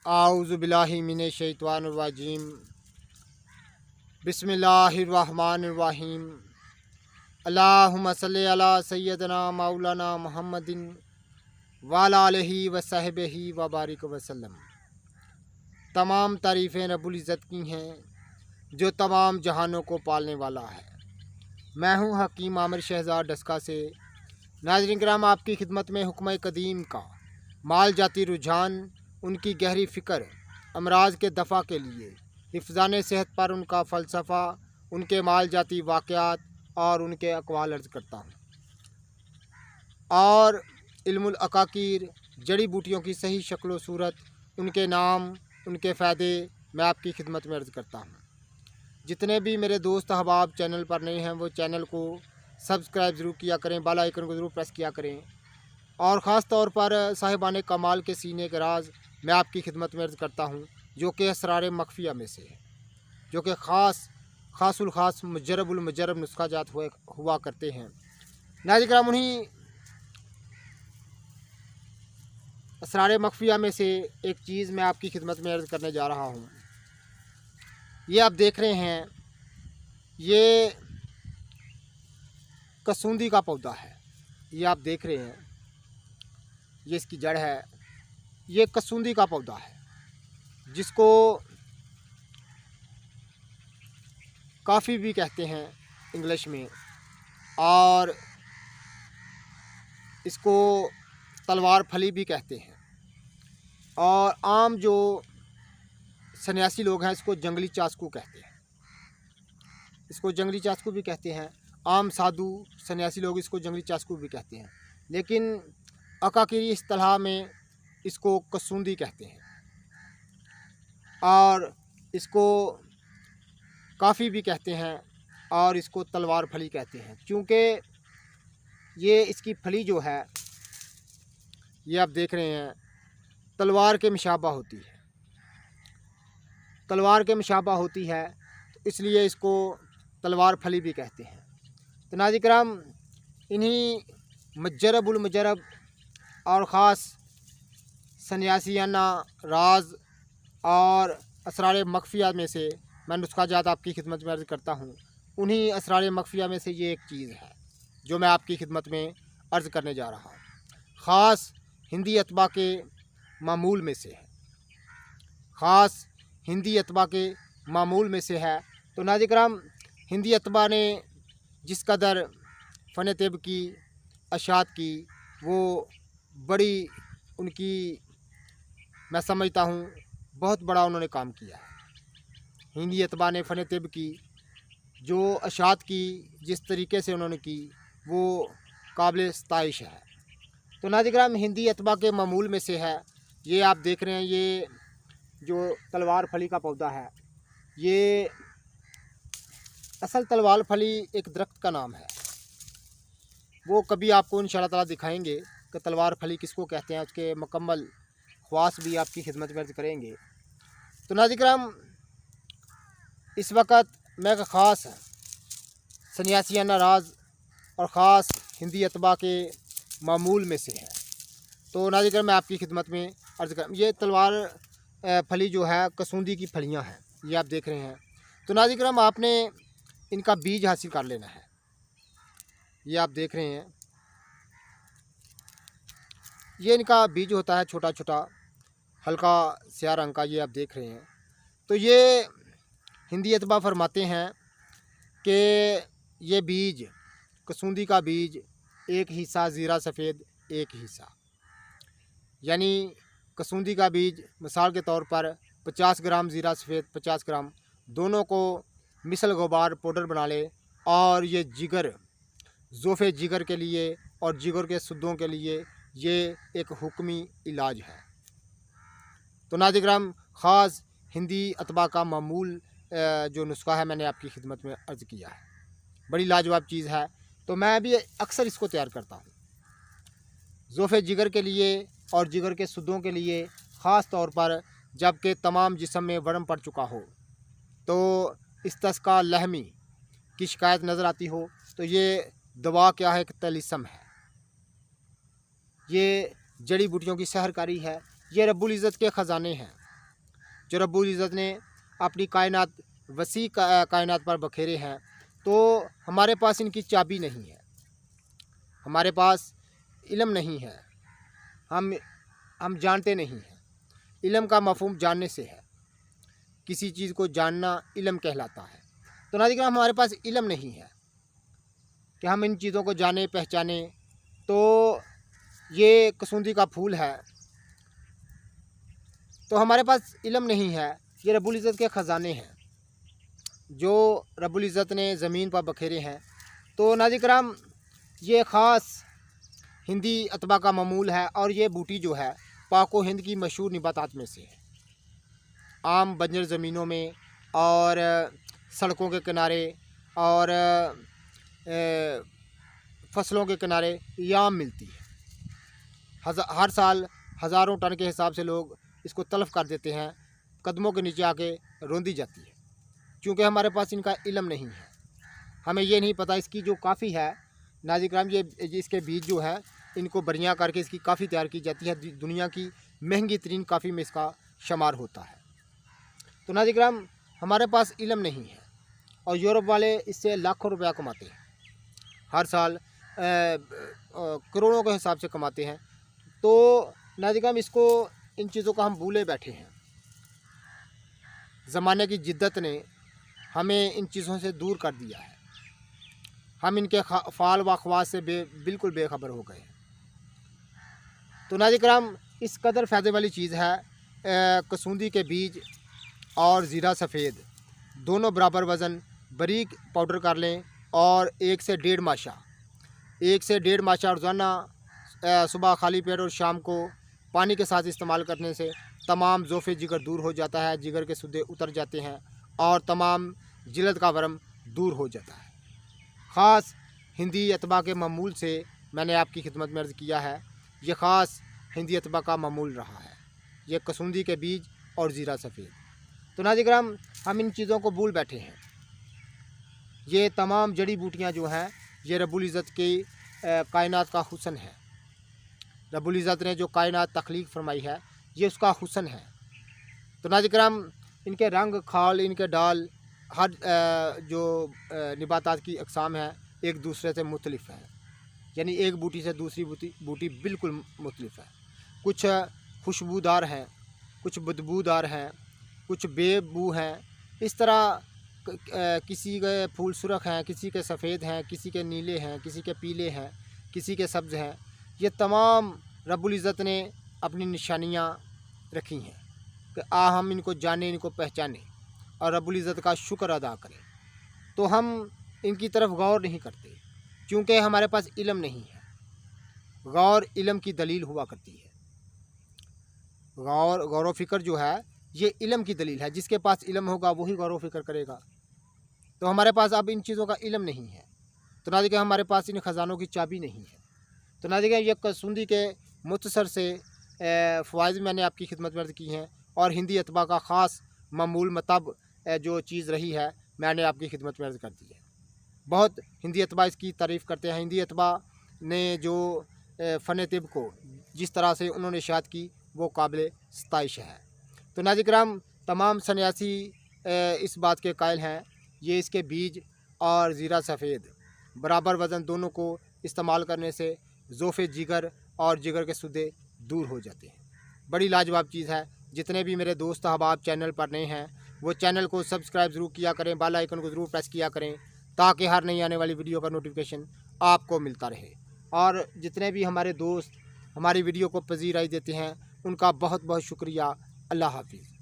आऊज़ु बिल्लाहि मिनश शैतानिर रजीम। बिस्मिल्लाहिर्रहमानिर्रहीम। अल्लाहुम्मा सल्लि अला सय्यदना मौलाना मुहम्मदिन व अला आलिहि व सहबिही व बारिक वसल्लम। तमाम तारीफ़ें रब्बुल इज़्ज़त की हैं जो तमाम जहानों को पालने वाला है। मैं हूँ हकीम आमिर शहज़ाद डस्का से। नाज़रीन किराम, आपकी खिदमत में हुक्म कदीम का माल जाती रुझान, उनकी गहरी फ़िक्र, अमराज के दफ़ा के लिए हिफ़्ज़ान सेहत पर उनका फ़लसफ़ा, उनके माल जाती वाक़यात और उनके अक़वाल अर्ज़ करता हूँ। और इल्मुल अकाकीर, जड़ी बूटियों की सही शक्ल व सूरत, उनके नाम, उनके फ़ायदे मैं आपकी खिदमत में अर्ज़ करता हूँ। जितने भी मेरे दोस्त अहबाब चैनल पर नए हैं वो चैनल को सब्सक्राइब ज़रूर किया करें, बेल आइकन को ज़रूर प्रेस किया करें। और ख़ास तौर पर साहिबान कमाल के सीने के राज मैं आपकी खिदमत में अर्ज़ करता हूँ, जो कि असरार मख्फिया में से है, जो कि ख़ासुल ख़ास मुजरबुल मुजरब नुस्खा जात हुआ करते हैं। नाज़रीन किराम, उन्हीं असरार मख्फिया में से एक चीज़ मैं आपकी खिदमत में अर्ज़ करने जा रहा हूँ। ये आप देख रहे हैं, ये कसूंदी का पौधा है। ये आप देख रहे हैं, ये इसकी जड़ है। ये कसूंदी का पौधा है जिसको काफ़ी भी कहते हैं इंग्लिश में, और इसको तलवार फली भी कहते हैं। और आम जो सन्यासी लोग हैं इसको जंगली चास्कू कहते हैं। इसको जंगली चास्कू भी कहते हैं। आम साधु सन्यासी लोग इसको जंगली चास्कू भी कहते हैं, लेकिन अकाकीरी इस्तिलाह में इसको कसूंदी कहते हैं। और इसको काफ़ी भी कहते हैं और इसको तलवार फली कहते हैं, क्योंकि ये इसकी फली जो है, ये आप देख रहे हैं, तलवार के मुशाबा होती है। तलवार के मुशाबा होती है तो इसलिए इसको तलवार फली भी कहते हैं। तो नाज़रीन किराम, इन्हीं मुजरबुल मुजरब और ख़ास सन्यासियाना राज और असरार मख्फिया में से मैं नुस्खा जात आपकी खिदमत में अर्ज़ करता हूँ। उन्हीं असरार मख्फिया में से ये एक चीज़ है जो मैं आपकी खिदमत में अर्ज़ करने जा रहा हूँ। ख़ास हिंदी अतबा के मामूल में से है। ख़ास हिंदी अतबा के मामूल में से है। तो नाज़रीन किराम, हिंदी अतबा ने जिस कदर फ़न तिब की, अशात की, वो बड़ी उनकी, मैं समझता हूँ बहुत बड़ा उन्होंने काम किया है। हिंदी अतबा ने फ़न तिब की, जो अशात की, जिस तरीके से उन्होंने की, वो काबिल सताइश है। तो नाज़रीन किराम, हिंदी अतबा के मामूल में से है। ये आप देख रहे हैं, ये जो तलवार फली का पौधा है, ये असल तलवार फली एक दरख्त का नाम है। वो कभी आपको इंशाअल्लाह ताला दिखाएंगे कि तलवार फली किसको कहते हैं, उसके मुकम्मल ख्वास भी आपकी खिदमत में अर्ज़ करेंगे। तो नाज़रीन किराम, इस वक्त मैं एक ख़ास सन्यासियाना राज और ख़ास हिंदी अतबा के मामूल में से है। तो नाज़रीन किराम, मैं आपकी खिदमत में अर्ज़ कर, ये तलवार फली जो है कसूंदी की फलियां हैं, ये आप देख रहे हैं। तो नाज़रीन किराम, आपने इनका बीज हासिल कर लेना है। ये आप देख रहे हैं, ये इनका बीज होता है छोटा छोटा, हल्का स्याह रंग का, ये आप देख रहे हैं। तो ये हिंदी अतबा फरमाते हैं कि ये बीज, कसूंदी का बीज, एक हिस्सा ज़ीरा सफ़ेद, एक हिस्सा, यानी कसूंदी का बीज मिसाल के तौर पर 50 ग्राम ज़ीरा सफ़ेद, 50 ग्राम, दोनों को मिसल गुबार पाउडर बना ले। और ये जिगर, ज़ोफ़े जिगर के लिए और जिगर के सुद्दों के लिए ये एक हुक्मी इलाज है। तो नाज़रीन किराम, ख़ास हिंदी अतबा का मामूल जो नुस्खा है मैंने आपकी खिदमत में अर्ज़ किया है, बड़ी लाजवाब चीज़ है। तो मैं भी अक्सर इसको तैयार करता हूँ ज़ोफ़े जिगर के लिए और जिगर के सुद्दों के लिए, ख़ास तौर पर जबकि तमाम जिस्म में वरम पड़ चुका हो, तो इस्तिस्का लहमी की शिकायत नज़र आती हो, तो ये दवा क्या है, एक तलिस्म है। ये जड़ी बूटियों की सहरकारी है। ये रब्बुल इज़्ज़त के ख़जाने हैं। जो रब्बुल इज़्ज़त ने अपनी कायनात वसी कायनात पर बखेरे हैं, तो हमारे पास इनकी चाबी नहीं है, हमारे पास इल्म नहीं है, हम जानते नहीं हैं। इल्म का मफ़हूम जानने से है, किसी चीज़ को जानना इल्म कहलाता है। तो नाज़रीन हमारे पास इल्म नहीं है कि हम इन चीज़ों को जाने पहचाने। तो ये कसूंदी का फूल है, तो हमारे पास इल्म नहीं है। ये रब्बुल इज़्ज़त के ख़जाने हैं जो रब्बुल इज़्ज़त ने ज़मीन पर बखेरे हैं। तो नाज़रीन कराम, ये ख़ास हिंदी अतबा का मामूल है और ये बूटी जो है पाको हिंद की मशहूर निबातात में से है। आम बंजर ज़मीनों में और सड़कों के किनारे और फसलों के किनारे ये आम मिलती है। हर साल हज़ारों टन के हिसाब से लोग इसको तलफ़ कर देते हैं, कदमों के नीचे आके रोंदी जाती है, क्योंकि हमारे पास इनका इल्म नहीं है। हमें ये नहीं पता इसकी जो काफ़ी है नाज़रीन कराम, ये इसके बीज जो है इनको बरियाँ करके इसकी काफ़ी तैयार की जाती है। दुनिया की महंगी तरीन काफ़ी में इसका शुमार होता है। तो नाज़रीन कराम, हमारे पास इल्म नहीं है और यूरोप वाले इससे लाखों रुपया कमाते हैं, हर साल करोड़ों के हिसाब से कमाते हैं। तो नाज़रीन कराम, इसको इन चीज़ों का हम भूले बैठे हैं। ज़माने की जिद्दत ने हमें इन चीज़ों से दूर कर दिया है, हम इनके फ़ाल व ख़वास से बिल्कुल बेखबर हो गए। तो नाज़रीन कराम, इस कदर फ़ायदे वाली चीज़ है कसूंदी के बीज और ज़ीरा सफ़ेद दोनों बराबर वज़न बारीक पाउडर कर लें और 1 से 1.5 माशा रोज़ाना सुबह खाली पेट और शाम को पानी के साथ इस्तेमाल करने से तमाम ज़ोफ़े जिगर दूर हो जाता है, जिगर के सुद्दे उतर जाते हैं और तमाम जिल्द का वरम दूर हो जाता है। ख़ास हिंदी अतबा के मामूल से मैंने आपकी खिदमत में अर्ज़ किया है। ये ख़ास हिंदी अतबा का मामूल रहा है, ये कसूंदी के बीज और ज़ीरा सफ़ेद। तो नाज़रीन कराम, हम इन चीज़ों को भूल बैठे हैं। ये तमाम जड़ी बूटियाँ जो हैं ये रब्बुल इज़्ज़त की कायनात का हुस्न है। रब्बुल इज़्ज़त ने जो कायनात तख्लीक फरमाई है ये उसका हुस्न है। तो नाज़रीन कराम, इनके रंग, खाल, इनके डाल, हर जो निबातात की अक़साम है एक दूसरे से मुख्तलिफ़ है, यानी एक बूटी से दूसरी बूटी बिल्कुल मुख्तलिफ़ है। कुछ खुशबूदार हैं, कुछ बदबूदार हैं, कुछ बेबू हैं। इस तरह किसी के फूल सुरख हैं, किसी के सफ़ेद हैं, किसी के नीले हैं, किसी के पीले हैं, किसी के सब्ज़ हैं। ये तमाम रब्बुल इज़्ज़त ने अपनी निशानियाँ रखी हैं कि हम इनको जानें, इनको पहचानें और रब्बुल इज़्ज़त का शुक्र अदा करें। तो हम इनकी तरफ गौर नहीं करते क्योंकि हमारे पास इल्म नहीं है। गौर इल्म की दलील हुआ करती है। गौर व फ़िक्र जो है ये इल्म की दलील है। जिसके पास इल्म होगा वही गौर व फ़िक्र करेगा। तो हमारे पास अब इन चीज़ों का इल्म नहीं है, तो नाज़रीन हमारे पास इन ख़जानों की चाबी नहीं है। तो नाज़रीन ये कसूंदी के मुख्तसर से फ़वाइद मैंने आपकी खिदमत में अर्ज़ की हैं और हिंदी अतबा का ख़ास मामूल मतब जो चीज़ रही है मैंने आपकी खिदमत में अर्ज़ कर दी है। बहुत हिंदी अतबा इसकी तारीफ़ करते हैं। हिंदी अतबा ने जो फ़न तिब को जिस तरह से उन्होंने इशाअत की वो काबिल सताइश है। तो नाज़रीन कराम, तमाम सन्यासी इस बात के कायल हैं, ये इसके बीज और ज़ीरा सफ़ेद बराबर वज़न दोनों को इस्तेमाल करने से ज़ोफ़े जिगर और जिगर के सुद्दे दूर हो जाते हैं। बड़ी लाजवाब चीज़ है। जितने भी मेरे दोस्त अहबाब चैनल पर नए हैं वो चैनल को सब्सक्राइब ज़रूर किया करें, बेल आइकन को ज़रूर प्रेस किया करें ताकि हर नई आने वाली वीडियो का नोटिफिकेशन आपको मिलता रहे। और जितने भी हमारे दोस्त हमारी वीडियो को पज़ीराई देते हैं उनका बहुत बहुत शुक्रिया। अल्लाह हाफ़िज़।